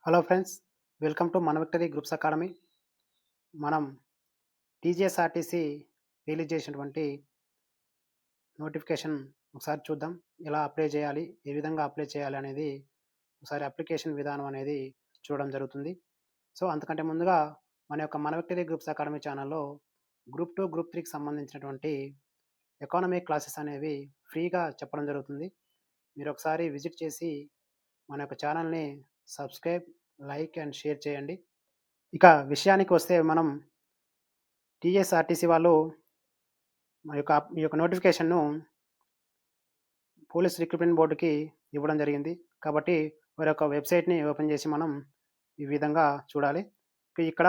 Hello friends, welcome to మన victory groups academy. మనం TGSRTC release చేసినటువంటి నోటిఫికేషన్ ఒకసారి చూద్దాం. ఎలా అప్లై చేయాలి, ఏ విధంగా అప్లై చేయాలి అనేది ఒకసారి అప్లికేషన్ విధానం అనేది చూడడం జరుగుతుంది. సో, అంతకంటే ముందుగా మన యొక్క మన విక్టరీ గ్రూప్స్ అకాడమీ ఛానల్‌లో గ్రూప్ 2, గ్రూప్ 3కి సంబంధించినటువంటి ఎకానమీ క్లాసెస్ అనేవి ఫ్రీగా చెప్పడం జరుగుతుంది. మీరు ఒకసారి విజిట్ చేసి మన యొక్క ఛానల్‌ని సబ్స్క్రైబ్, లైక్ అండ్ షేర్ చేయండి. ఇక విషయానికి వస్తే మనం టీఎస్ఆర్టీసీ వాళ్ళు ఈ యొక్క నోటిఫికేషన్‌ను పోలీస్ రిక్రూట్మెంట్ బోర్డ్‌కి ఇవ్వడం జరిగింది. కాబట్టి వారి యొక్క వెబ్‌సైట్‌ని ఓపెన్ చేసి మనం ఈ విధంగా చూడాలి. ఇక్కడ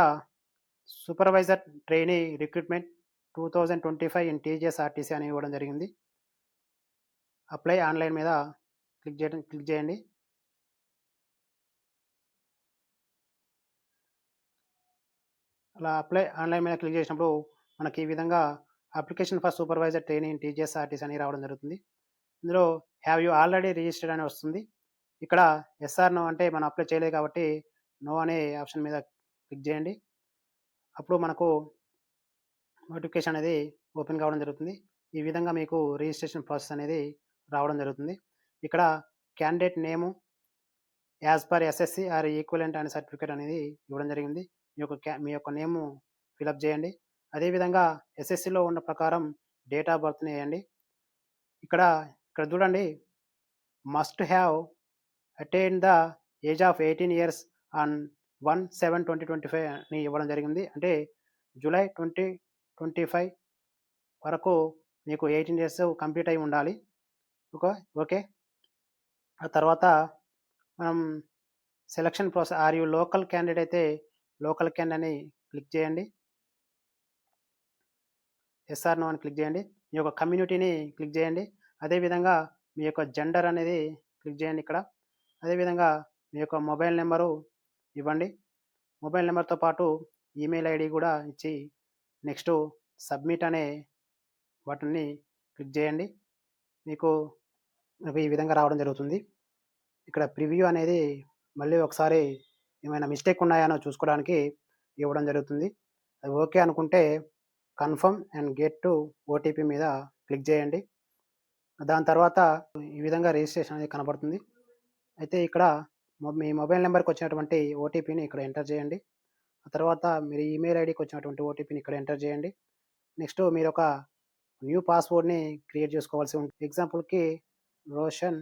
supervisor trainee recruitment 2025 in TGSRTC అని ఇవ్వడం జరిగింది. అప్లై ఆన్‌లైన్ మీద క్లిక్ చేయండి. అలా అప్లై ఆన్‌లైన్ మీద క్లిక్ చేసినప్పుడు మనకి ఈ విధంగా application for supervisor trainee in TGSRTC అని రావడం జరుగుతుంది. ఇందులో హ్యావ్ యూ ఆల్రెడీ రిజిస్టర్డ్ అని వస్తుంది. ఇక్కడ యెస్ ఆర్ నో అంటే మనం అప్లై చేయలేదు కాబట్టి నో అనే ఆప్షన్ మీద క్లిక్ చేయండి. అప్పుడు మనకు నోటిఫికేషన్ అనేది ఓపెన్ కావడం జరుగుతుంది. ఈ విధంగా మీకు రిజిస్ట్రేషన్ ప్రాసెస్ అనేది రావడం జరుగుతుంది. ఇక్కడ candidate name as per SSC or equivalent అనే సర్టిఫికేట్ అనేది ఇవ్వడం జరిగింది. మీ యొక్క నేము ఫిలప్ చేయండి. అదేవిధంగా ఎస్ఎస్‌సిలో ఉన్న ప్రకారం డేట్ ఆఫ్ బర్త్‌ని వేయండి. ఇక్కడ ఇక్కడ చూడండి, must have attained the age of 18 years on 1/7/2025 అని ఇవ్వడం జరిగింది. అంటే జూలై 2025 వరకు మీకు 18 ఇయర్స్ కంప్లీట్ అయి ఉండాలి. ఓకే. ఆ తర్వాత మనం selection process are you local candidate అయితే లోకల్ క్యాండిడేట్ అని క్లిక్ చేయండి. యెస్ ఆర్ నో అని క్లిక్ చేయండి. మీ యొక్క కమ్యూనిటీని క్లిక్ చేయండి. అదేవిధంగా మీ యొక్క జెండర్ అనేది క్లిక్ చేయండి ఇక్కడ. అదేవిధంగా మీ యొక్క మొబైల్ నెంబరు ఇవ్వండి. మొబైల్ నెంబర్‌తో పాటు ఈమెయిల్ ఐడీ కూడా ఇచ్చి నెక్స్ట్ సబ్మిట్ అనే బటన్‌ని క్లిక్ చేయండి. మీకు ఈ విధంగా రావడం జరుగుతుంది. ఇక్కడ ప్రివ్యూ అనేది మళ్ళీ ఒకసారి ఏమైనా మిస్టేక్ ఉన్నాయనో చూసుకోవడానికి ఇవ్వడం జరుగుతుంది. అది ఓకే అనుకుంటే confirm and get to OTP మీద క్లిక్ చేయండి. దాని తర్వాత ఈ విధంగా రిజిస్ట్రేషన్ అనేది కనబడుతుంది. అయితే ఇక్కడ మీ మొబైల్ నెంబర్‌కి వచ్చినటువంటి ఓటీపీని ఇక్కడ ఎంటర్ చేయండి. ఆ తర్వాత మీరు ఈమెయిల్ ఐడీకి వచ్చినటువంటి ఓటీపీని ఇక్కడ ఎంటర్ చేయండి. నెక్స్ట్ మీరొక న్యూ పాస్వర్డ్‌ని క్రియేట్ చేసుకోవాల్సి ఉంటుంది. ఎగ్జాంపుల్‌కి Roshan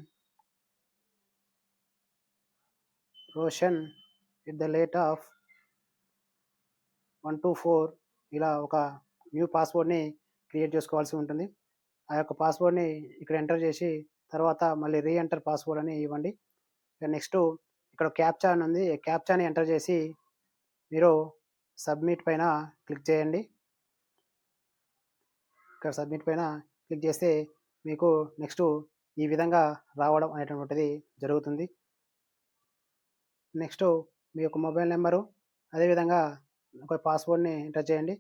at the rate of 124 ఇలా ఒక న్యూ పాస్వర్డ్‌ని క్రియేట్ చేసుకోవాల్సి ఉంటుంది. ఆ యొక్క పాస్వర్డ్‌ని ఇక్కడ ఎంటర్ చేసి తర్వాత మళ్ళీ ఎంటర్ పాస్వర్డ్ అని ఇవ్వండి. నెక్స్ట్ ఇక్కడ క్యాప్చా అని ఉంది. క్యాప్చాని ఎంటర్ చేసి మీరు సబ్మిట్ పైన క్లిక్ చేయండి. ఇక్కడ సబ్మిట్ పైన క్లిక్ చేస్తే మీకు నెక్స్ట్ ఈ విధంగా రావడం అనేటువంటిది జరుగుతుంది. నెక్స్ట్ మీ యొక్క మొబైల్ నెంబరు అదేవిధంగా ఒక పాస్వర్డ్‌ని ఎంటర్ చేయండి.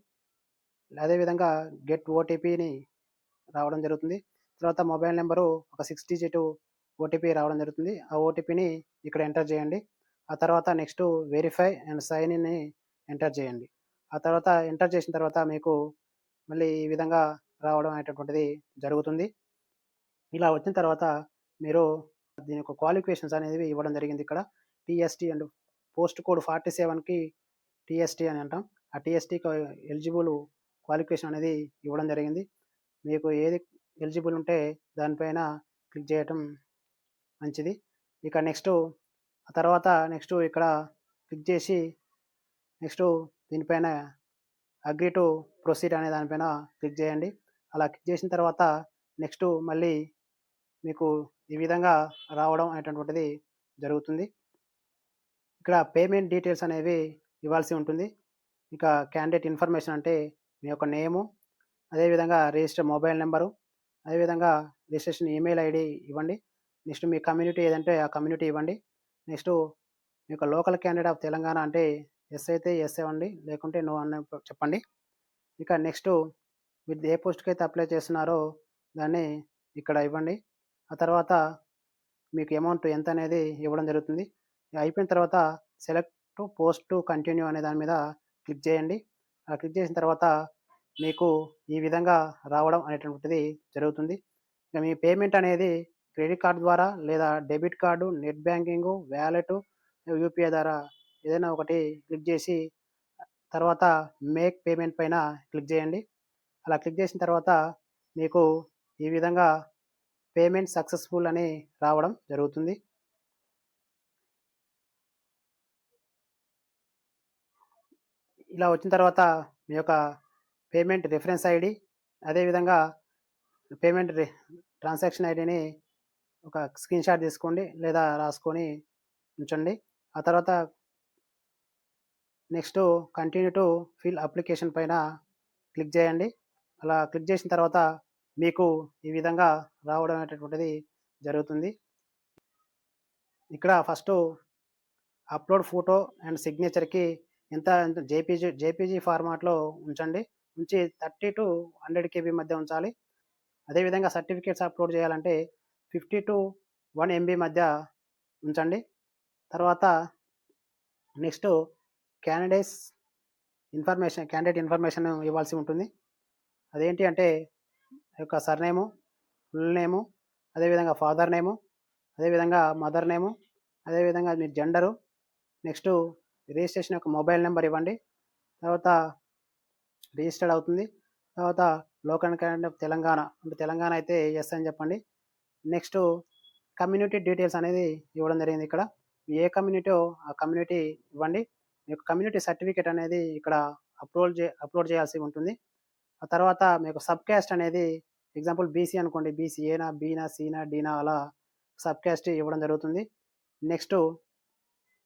అదేవిధంగా గెట్ ఓటీపీని రావడం జరుగుతుంది. తర్వాత మొబైల్ నెంబరు ఒక 6 డిజిట్ ఓటీపీ రావడం జరుగుతుంది. ఆ ఓటీపీని ఇక్కడ ఎంటర్ చేయండి. ఆ తర్వాత నెక్స్ట్ వెరిఫై అండ్ సైన్ ఇన్‌ని ఎంటర్ చేయండి. ఆ తర్వాత ఎంటర్ చేసిన తర్వాత మీకు మళ్ళీ ఈ విధంగా రావడం అనేటటువంటిది జరుగుతుంది. ఇలా వచ్చిన తర్వాత మీరు దీని యొక్క క్వాలిఫికేషన్స్ అనేవి ఇవ్వడం జరిగింది ఇక్కడ. టీఎస్టీ అండ్ పోస్ట్ కోడ్ 47కి టీఎస్టీ అని అంటాం. ఆ టీఎస్టీకి ఎలిజిబుల్ క్వాలిఫికేషన్ అనేది ఇవ్వడం జరిగింది. మీకు ఏది ఎలిజిబుల్ ఉంటే దానిపైన క్లిక్ చేయటం మంచిది. ఇక ఆ తర్వాత ఇక్కడ క్లిక్ చేసి నెక్స్ట్ దీనిపైన అగ్రీ టు ప్రొసీడ్ అనే దానిపైన క్లిక్ చేయండి. అలా క్లిక్ చేసిన తర్వాత నెక్స్ట్ మళ్ళీ మీకు ఈ విధంగా రావడం అనేటటువంటిది జరుగుతుంది. ఇక్కడ పేమెంట్ డీటెయిల్స్ అనేవి ఇవ్వాల్సి ఉంటుంది. ఇక క్యాండిడేట్ ఇన్ఫర్మేషన్ అంటే మీ యొక్క నేము, అదేవిధంగా రిజిస్టర్ మొబైల్ నెంబరు, అదేవిధంగా రిజిస్ట్రేషన్ ఈమెయిల్ ఐడీ ఇవ్వండి. నెక్స్ట్ మీ కమ్యూనిటీ ఏదంటే ఆ కమ్యూనిటీ ఇవ్వండి. నెక్స్ట్ మీ యొక్క లోకల్ క్యాండిడేట్ ఆఫ్ తెలంగాణ అంటే ఎస్ అయితే ఎస్ ఇవ్వండి, లేకుంటే నో అని చెప్పండి. ఇక నెక్స్ట్ మీరు ఏ పోస్ట్‌కి అయితే అప్లై చేస్తున్నారో దాన్ని ఇక్కడ ఇవ్వండి. ఆ తర్వాత మీకు అమౌంట్ ఎంత అనేది ఇవ్వడం జరుగుతుంది. అయిపోయిన తర్వాత select to post to continue అనే దాని మీద క్లిక్ చేయండి. అలా క్లిక్ చేసిన తర్వాత మీకు ఈ విధంగా రావడం అనేటువంటిది జరుగుతుంది. ఇక మీ పేమెంట్ అనేది క్రెడిట్ కార్డ్ ద్వారా లేదా debit card, net banking, wallet, UPI ద్వారా ఏదైనా ఒకటి క్లిక్ చేసి తర్వాత మేక్ పేమెంట్ పైన క్లిక్ చేయండి. అలా క్లిక్ చేసిన తర్వాత మీకు ఈ విధంగా పేమెంట్ సక్సెస్‌ఫుల్ అని రావడం జరుగుతుంది. ఇలా వచ్చిన తర్వాత మీ యొక్క పేమెంట్ రిఫరెన్స్ ఐడీ, అదేవిధంగా పేమెంట్ ట్రాన్సాక్షన్ ఐడీని ఒక స్క్రీన్‌షాట్ తీసుకోండి లేదా రాసుకొని ఉంచండి. ఆ తర్వాత next continue to fill application పైన క్లిక్ చేయండి. అలా క్లిక్ చేసిన తర్వాత మీకు ఈ విధంగా రావడం అనేటటువంటిది జరుగుతుంది. ఇక్కడ ఫస్టు అప్లోడ్ ఫోటో అండ్ సిగ్నేచర్‌కి ఎంత జేపీజీ ఫార్మాట్‌లో ఉంచండి. ఉంచి 30-100 కేబీ మధ్య ఉంచాలి. అదేవిధంగా సర్టిఫికేట్స్ అప్లోడ్ చేయాలంటే 50-1 ఎంబీ మధ్య ఉంచండి. తర్వాత నెక్స్ట్ క్యాండిడేట్ ఇన్ఫర్మేషన్ ఇవ్వాల్సి ఉంటుంది. అదేంటి అంటే యొక్క సర్‌నేము, ఫుల్ నేము, అదేవిధంగా ఫాదర్ నేము, అదేవిధంగా మదర్ నేము, అదేవిధంగా మీ జెండరు, నెక్స్ట్ రిజిస్ట్రేషన్ యొక్క మొబైల్ నెంబర్ ఇవ్వండి. తర్వాత రిజిస్టర్డ్ అవుతుంది. తర్వాత లోకల్ క్యాండిడేట్ ఆఫ్ తెలంగాణ అంటే తెలంగాణ అయితే యెస్ అని చెప్పండి. నెక్స్ట్ కమ్యూనిటీ డీటెయిల్స్ అనేది ఇవ్వడం జరిగింది ఇక్కడ. ఏ కమ్యూనిటీయో ఆ కమ్యూనిటీ ఇవ్వండి. మీ యొక్క కమ్యూనిటీ సర్టిఫికేట్ అనేది ఇక్కడ అప్లోడ్ చేయాల్సి ఉంటుంది. ఆ తర్వాత మీకు సబ్ క్యాస్ట్ అనేది ఎగ్జాంపుల్ బీసీ అనుకోండి. బీసీ ఏనా, బీనా, సీనా, డీనా అలా సబ్ క్యాస్ట్ ఇవ్వడం జరుగుతుంది. నెక్స్ట్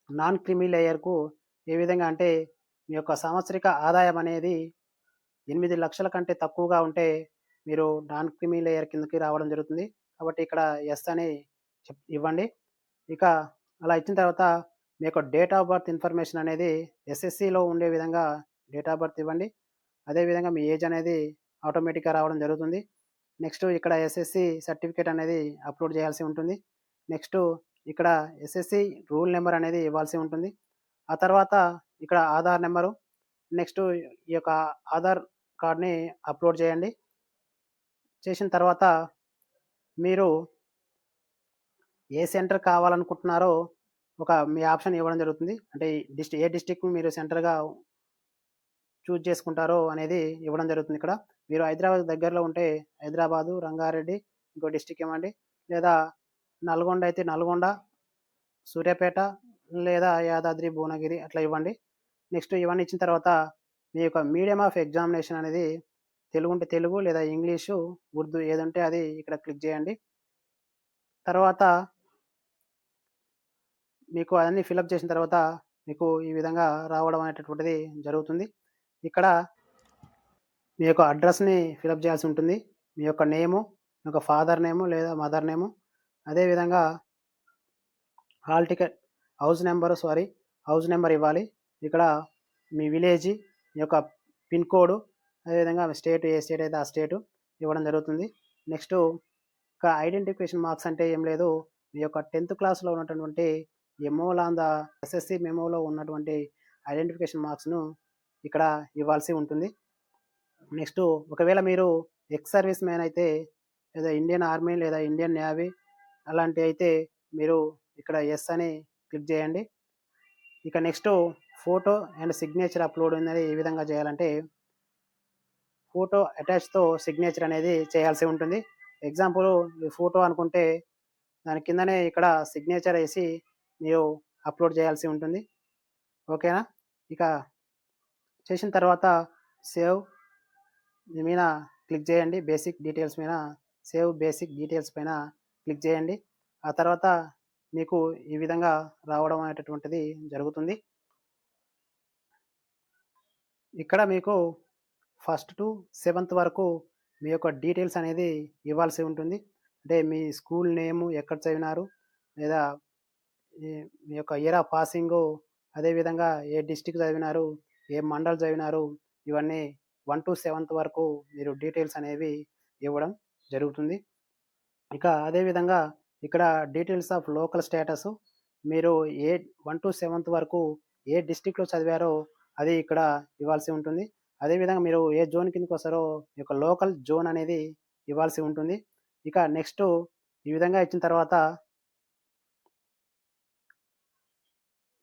నాన్ క్రిమీ లేయర్‌కు ఏ విధంగా అంటే మీ యొక్క సంవత్సరిక ఆదాయం అనేది 8 లక్షల కంటే తక్కువగా ఉంటే మీరు నాన్ క్రిమీ లేయర్ కిందకి రావడం జరుగుతుంది. కాబట్టి ఇక్కడ యెస్ అని ఇవ్వండి. ఇక అలా ఇచ్చిన తర్వాత మీ యొక్క డేట్ ఆఫ్ బర్త్ ఇన్ఫర్మేషన్ అనేది ఎస్ఎస్‌సిలో ఉండే విధంగా డేట్ ఆఫ్ బర్త్ ఇవ్వండి. అదేవిధంగా మీ ఏజ్ అనేది ఆటోమేటిక్‌గా రావడం జరుగుతుంది. నెక్స్ట్ ఇక్కడ ఎస్ఎస్‌సి సర్టిఫికేట్ అనేది అప్లోడ్ చేయాల్సి ఉంటుంది. నెక్స్ట్ ఇక్కడ ఎస్ఎస్‌సి రూల్ నెంబర్ అనేది ఇవ్వాల్సి ఉంటుంది. ఆ తర్వాత ఇక్కడ ఆధార్ నెంబరు, నెక్స్ట్ ఈ యొక్క ఆధార్ కార్డ్‌ని అప్లోడ్ చేయండి. చేసిన తర్వాత మీరు ఏ సెంటర్ కావాలనుకుంటున్నారో మీ ఆప్షన్ ఇవ్వడం జరుగుతుంది. అంటే ఏ డిస్ట్రిక్ట్ మీరు సెంటర్‌గా చూజ్ చేసుకుంటారో అనేది ఇవ్వడం జరుగుతుంది ఇక్కడ. మీరు హైదరాబాద్ దగ్గరలో ఉంటే హైదరాబాదు, రంగారెడ్డి ఇంకో డిస్ట్రిక్ట్ ఇవ్వండి. లేదా నల్గొండ అయితే నల్గొండ, సూర్యాపేట లేదా యాదాద్రి, భువనగిరి అట్లా ఇవ్వండి. నెక్స్ట్ ఇవన్నీ ఇచ్చిన తర్వాత మీ యొక్క మీడియం ఆఫ్ ఎగ్జామినేషన్ అనేది తెలుగు ఉంటే తెలుగు లేదా ఇంగ్లీషు, ఉర్దూ ఏదంటే అది ఇక్కడ క్లిక్ చేయండి. తర్వాత మీకు అన్నీ ఫిలప్ చేసిన తర్వాత మీకు ఈ విధంగా రావడం అనేటటువంటిది జరుగుతుంది. ఇక్కడ మీ యొక్క అడ్రస్‌ని ఫిలప్ చేయాల్సి ఉంటుంది. మీ యొక్క నేము, మీ యొక్క ఫాదర్ నేము లేదా మదర్ నేము, అదేవిధంగా హౌస్ నెంబర్ ఇవ్వాలి. ఇక్కడ మీ విలేజీ, మీ యొక్క పిన్ కోడు, అదేవిధంగా మీ స్టేట్ ఏ స్టేట్ అయితే ఆ స్టేటు ఇవ్వడం జరుగుతుంది. నెక్స్ట్ ఇక ఐడెంటిఫికేషన్ మార్క్స్ అంటే ఏం లేదు. మీ యొక్క 10థ్ క్లాస్‌లో ఉన్నటువంటి ఎస్ఎస్‌సి మెమోలో ఉన్నటువంటి ఐడెంటిఫికేషన్ మార్క్స్‌ను ఇక్కడ ఇవ్వాల్సి ఉంటుంది. నెక్స్ట్ ఒకవేళ మీరు ఎక్స్ సర్వీస్ మ్యాన్ అయితే లేదా ఇండియన్ ఆర్మీ లేదా ఇండియన్ నేవీ అలాంటివి అయితే మీరు ఇక్కడ యెస్ అని క్లిక్ చేయండి. ఇక next photo and signature upload అనేది ఏ విధంగా చేయాలంటే ఫోటో అటాచ్‌తో సిగ్నేచర్ అనేది చేయాల్సి ఉంటుంది. ఎగ్జాంపుల్ ఈ ఫోటో అనుకుంటే దాని కిందనే ఇక్కడ సిగ్నేచర్ ఏసి మీరు అప్లోడ్ చేయాల్సి ఉంటుంది. ఓకేనా? ఇక చేసిన తర్వాత సేవ్ మీద క్లిక్ చేయండి. సేవ్ బేసిక్ డీటెయిల్స్ పైన క్లిక్ చేయండి. ఆ తర్వాత మీకు ఈ విధంగా రావడం అనేటటువంటిది జరుగుతుంది. ఇక్కడ మీకు ఫస్ట్ టు 7థ్ వరకు మీ యొక్క డీటెయిల్స్ అనేది ఇవ్వాల్సి ఉంటుంది. అంటే మీ స్కూల్ నేము ఎక్కడ చదివినారు, లేదా మీ యొక్క ఇయర్ ఆఫ్ పాసింగు, అదేవిధంగా ఏ డిస్ట్రిక్ట్ చదివినారు, ఏ మండల్ చదివినారు, ఇవన్నీ 1-7థ్ వరకు మీరు డీటెయిల్స్ అనేవి ఇవ్వడం జరుగుతుంది. ఇక అదేవిధంగా ఇక్కడ డీటెయిల్స్ ఆఫ్ లోకల్ స్టేటసు, మీరు ఏ 1-7 వరకు ఏ డిస్ట్రిక్ట్‌లో చదివారో అది ఇక్కడ ఇవ్వాల్సి ఉంటుంది. అదేవిధంగా మీరు ఏ జోన్ కిందకొస్తారో ఈ యొక్క లోకల్ జోన్ అనేది ఇవ్వాల్సి ఉంటుంది. ఇక నెక్స్టు ఈ విధంగా ఇచ్చిన తర్వాత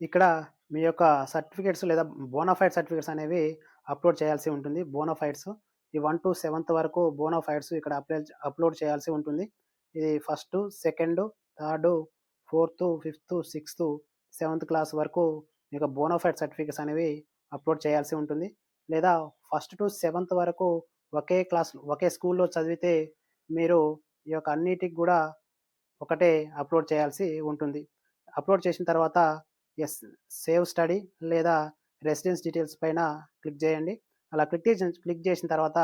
ఇక్కడ మీ యొక్క సర్టిఫికేట్స్ లేదా బోనాఫైడ్ సర్టిఫికేట్స్ అనేవి అప్‌లోడ్ చేయాల్సి ఉంటుంది. బోనాఫైడ్స్ ఈ 1-7 వరకు బోనాఫైడ్స్ ఇక్కడ అప్‌లోడ్ చేయాల్సి ఉంటుంది. ఇది first, second, third, fourth, fifth, sixth, seventh class వరకు మీ యొక్క బోనాఫైడ్ సర్టిఫికేట్స్ అనేవి అప్‌లోడ్ చేయాల్సి ఉంటుంది. లేదా ఫస్ట్ టు సెవెంత్ వరకు ఒకే స్కూల్‌లో చదివితే మీరు ఈ యొక్క అన్నిటికి గూడా ఒకటే అప్‌లోడ్ చేయాల్సి ఉంటుంది. అప్‌లోడ్ చేసిన తర్వాత యెస్ సేవ్ స్టడీ లేదా రెసిడెన్స్ డీటెయిల్స్ పైన క్లిక్ చేయండి. అలా క్లిక్ చేసిన తర్వాత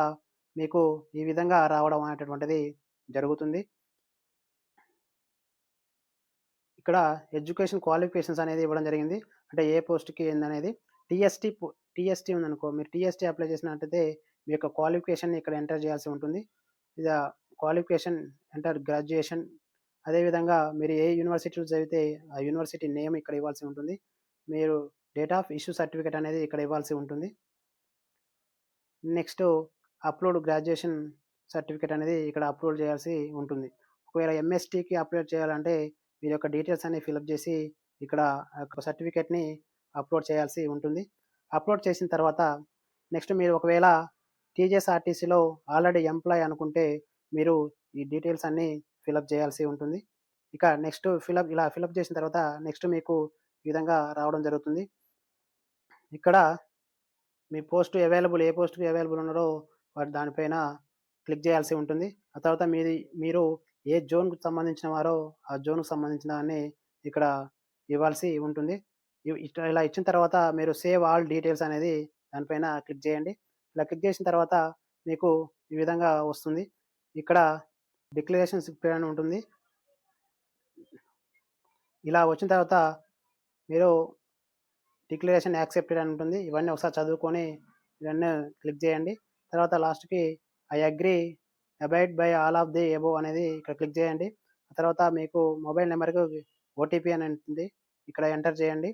మీకు ఈ విధంగా రావడం అనేటటువంటిది జరుగుతుంది. ఇక్కడ ఎడ్యుకేషన్ క్వాలిఫికేషన్స్ అనేది ఇవ్వడం జరిగింది. అంటే ఏ పోస్ట్‌కి ఏందనేది. టీఎస్టీ ఉందనుకో, మీరు టీఎస్టీ అప్లై చేసినట్టయితే మీ యొక్క క్వాలిఫికేషన్‌ని ఇక్కడ ఎంటర్ చేయాల్సి ఉంటుంది. ఇదా క్వాలిఫికేషన్ ఎంటర్ గ్రాడ్యుయేషన్. అదేవిధంగా మీరు ఏ యూనివర్సిటీలో చదివితే ఆ యూనివర్సిటీ నేమ్ ఇక్కడ ఇవ్వాల్సి ఉంటుంది. మీరు డేట్ ఆఫ్ ఇష్యూ సర్టిఫికేట్ అనేది ఇక్కడ ఇవ్వాల్సి ఉంటుంది. నెక్స్టు అప్‌లోడ్ గ్రాడ్యుయేషన్ సర్టిఫికేట్ అనేది ఇక్కడ అప్‌లోడ్ చేయాల్సి ఉంటుంది. ఒకవేళ ఎంఎస్‌టీకి అప్లై చేయాలంటే మీ యొక్క డీటెయిల్స్ అన్నీ ఫిలప్ చేసి ఇక్కడ ఆ యొక్క సర్టిఫికేట్‌ని అప్‌లోడ్ చేయాల్సి ఉంటుంది. అప్‌లోడ్ చేసిన తర్వాత నెక్స్ట్ మీరు ఒకవేళ టీజీఎస్ఆర్టీసీలో ఆల్రెడీ ఎంప్లాయ్ అనుకుంటే మీరు ఈ డీటెయిల్స్ అన్నీ ఫిలప్ చేయాల్సి ఉంటుంది. ఇక నెక్స్ట్ ఇలా ఫిలప్ చేసిన తర్వాత నెక్స్ట్ మీకు ఈ విధంగా రావడం జరుగుతుంది. ఇక్కడ మీ పోస్ట్ అవైలబుల్ ఏ పోస్ట్‌కి అవైలబుల్ ఉన్నారో దానిపైన క్లిక్ చేయాల్సి ఉంటుంది. ఆ తర్వాత మీరు ఏ జోన్‌కి సంబంధించిన వారో ఆ జోన్‌కి సంబంధించిన దాన్ని ఇక్కడ ఇవ్వాల్సి ఉంటుంది. ఇలా ఇచ్చిన తర్వాత మీరు సేవ్ ఆల్ డీటెయిల్స్ అనేది దానిపైన క్లిక్ చేయండి. ఇలా క్లిక్ చేసిన తర్వాత మీకు ఈ విధంగా వస్తుంది. ఇక్కడ డిక్లరేషన్ స్లిప్ అని ఉంటుంది. ఇలా వచ్చిన తర్వాత మీరు డిక్లరేషన్ యాక్సెప్టెడ్ అని ఉంటుంది. ఇవన్నీ ఒకసారి చదువుకొని ఇవన్నీ క్లిక్ చేయండి. తర్వాత లాస్ట్‌కి I agree abide by all of the above అనేది ఇక్కడ క్లిక్ చేయండి. ఆ తర్వాత మీకు మొబైల్ నంబర్‌కి ఓటీపీ అని ఉంటుంది. ఇక్కడ ఎంటర్ చేయండి.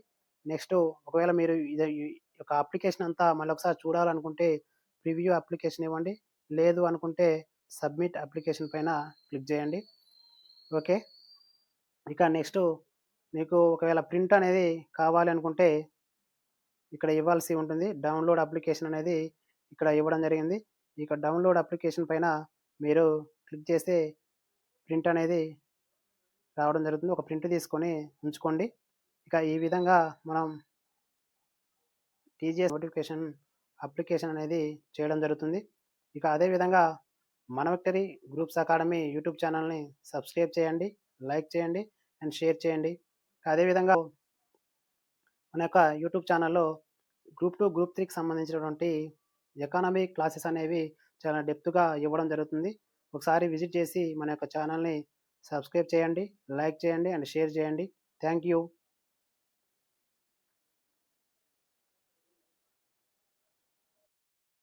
నెక్స్ట్ ఒకవేళ మీరు ఈ యొక్క అప్లికేషన్ అంతా మళ్ళొకసారి చూడాలనుకుంటే ప్రివ్యూ అప్లికేషన్ ఇవ్వండి. లేదు అనుకుంటే సబ్మిట్ అప్లికేషన్ పైన క్లిక్ చేయండి. ఓకే. ఇక నెక్స్ట్ మీకు ఒకవేళ ప్రింట్ అనేది కావాలి అనుకుంటే ఇక్కడ ఇవ్వాల్సి ఉంటుంది. డౌన్‌లోడ్ అప్లికేషన్ అనేది ఇక్కడ ఇవ్వడం జరిగింది. ఇక డౌన్‌లోడ్ అప్లికేషన్ పైన మీరు క్లిక్ చేస్తే ప్రింట్ అనేది రావడం జరుగుతుంది. ఒక ప్రింట్ తీసుకొని ఉంచుకోండి. ఇక ఈ విధంగా మనం టీజీఎస్ నోటిఫికేషన్ అప్లికేషన్ అనేది చేయడం జరుగుతుంది. ఇక అదే విధంగా మన విక్టరీ గ్రూప్స్ అకాడమీ యూట్యూబ్ ఛానల్‌ని సబ్స్క్రైబ్ చేయండి, లైక్ చేయండి అండ్ షేర్ చేయండి. అదే విధంగా మన యొక్క యూట్యూబ్ ఛానల్‌లో గ్రూప్ 2, గ్రూప్ 3కి సంబంధించినటువంటి ఎకానమీ క్లాసెస్ అనేవి చాలా డెప్త్‌గా ఇవ్వడం జరుగుతుంది. ఒకసారి విజిట్ చేసి మన యొక్క ఛానల్‌ని సబ్స్క్రైబ్ చేయండి, లైక్ చేయండి అండ్ షేర్ చేయండి. Thank you.